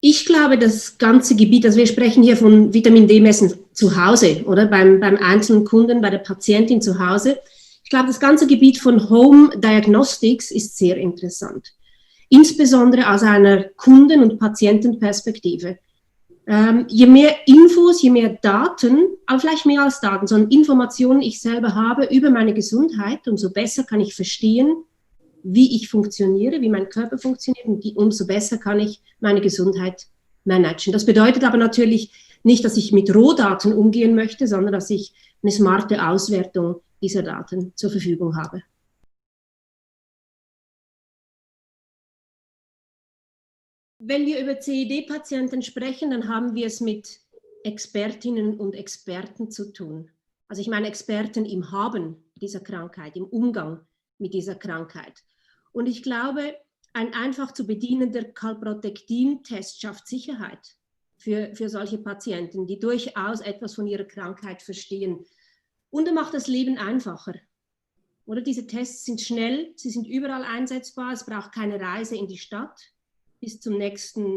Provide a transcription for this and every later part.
Ich glaube, das ganze Gebiet, also wir sprechen hier von Vitamin D-Messen zu Hause, oder beim einzelnen Kunden, bei der Patientin zu Hause. Ich glaube, das ganze Gebiet von Home Diagnostics ist sehr interessant, insbesondere aus einer Kunden- und Patientenperspektive. Je mehr Infos, je mehr Daten, aber vielleicht mehr als Daten, sondern Informationen ich selber habe über meine Gesundheit, umso besser kann ich verstehen, wie ich funktioniere, wie mein Körper funktioniert und umso besser kann ich meine Gesundheit managen. Das bedeutet aber natürlich nicht, dass ich mit Rohdaten umgehen möchte, sondern dass ich eine smarte Auswertung dieser Daten zur Verfügung habe. Wenn wir über CED-Patienten sprechen, dann haben wir es mit Expertinnen und Experten zu tun. Also ich meine Experten im Haben dieser Krankheit, im Umgang mit dieser Krankheit. Und ich glaube, ein einfach zu bedienender Calprotectin-Test schafft Sicherheit für solche Patienten, die durchaus etwas von ihrer Krankheit verstehen. Und er macht das Leben einfacher. Oder diese Tests sind schnell, sie sind überall einsetzbar, es braucht keine Reise in die Stadt bis zum nächsten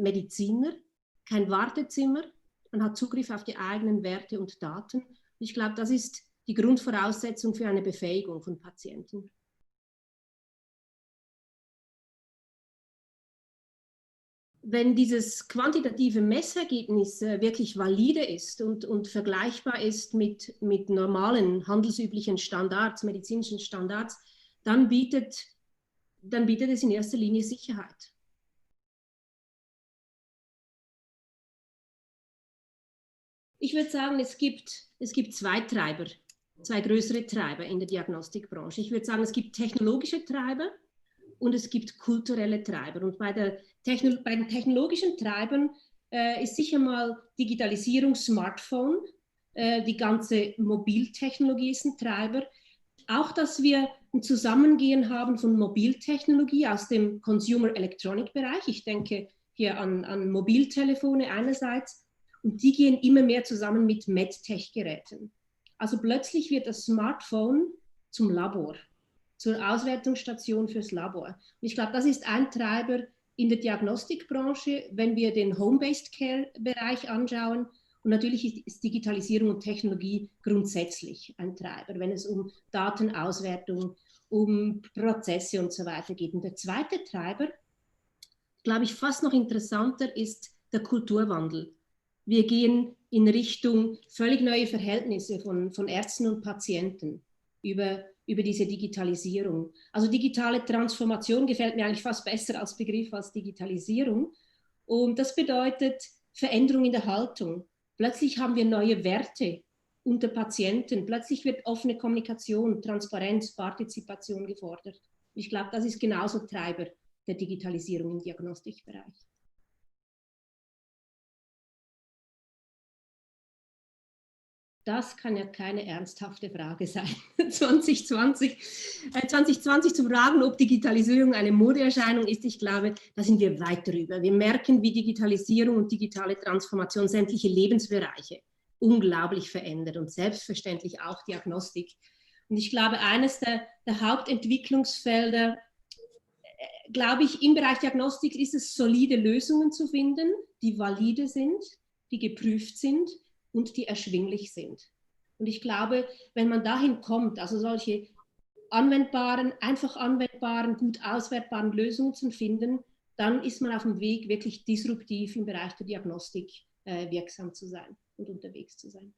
Mediziner, kein Wartezimmer, man hat Zugriff auf die eigenen Werte und Daten. Ich glaube, das ist die Grundvoraussetzung für eine Befähigung von Patienten. Wenn dieses quantitative Messergebnis wirklich valide ist und vergleichbar ist mit normalen, handelsüblichen Standards, medizinischen Standards, dann bietet es in erster Linie Sicherheit. Ich würde sagen, es gibt zwei Treiber, zwei größere Treiber in der Diagnostikbranche. Ich würde sagen, es gibt technologische Treiber und es gibt kulturelle Treiber. Und bei den technologischen Treibern ist sicher mal Digitalisierung, Smartphone, die ganze Mobiltechnologie ist ein Treiber. Auch, dass wir ein Zusammengehen haben von Mobiltechnologie aus dem Consumer Electronic Bereich. Ich denke hier an Mobiltelefone einerseits und die gehen immer mehr zusammen mit MedTech-Geräten. Also plötzlich wird das Smartphone zum Labor, zur Auswertungsstation fürs Labor. Und ich glaube, das ist ein Treiber in der Diagnostikbranche, wenn wir den Home-Based Care-Bereich anschauen. Und natürlich ist Digitalisierung und Technologie grundsätzlich ein Treiber, wenn es um Datenauswertung, um Prozesse und so weiter geht. Und der zweite Treiber, glaube ich, fast noch interessanter, ist der Kulturwandel. Wir gehen in Richtung völlig neue Verhältnisse von Ärzten und Patienten über diese Digitalisierung. Also digitale Transformation gefällt mir eigentlich fast besser als Begriff als Digitalisierung. Und das bedeutet Veränderung in der Haltung. Plötzlich haben wir neue Werte unter Patienten. Plötzlich wird offene Kommunikation, Transparenz, Partizipation gefordert. Ich glaube, das ist genauso Treiber der Digitalisierung im Diagnostikbereich. Das kann ja keine ernsthafte Frage sein. 2020 zu fragen, ob Digitalisierung eine Modeerscheinung ist, ich glaube, da sind wir weit drüber. Wir merken, wie Digitalisierung und digitale Transformation sämtliche Lebensbereiche unglaublich verändert und selbstverständlich auch Diagnostik. Und ich glaube, eines der Hauptentwicklungsfelder, glaube ich, im Bereich Diagnostik ist es, solide Lösungen zu finden, die valide sind, die geprüft sind und die erschwinglich sind. Und ich glaube, wenn man dahin kommt, also solche einfach anwendbaren, gut auswertbaren Lösungen zu finden, dann ist man auf dem Weg, wirklich disruptiv im Bereich der Diagnostik wirksam zu sein und unterwegs zu sein.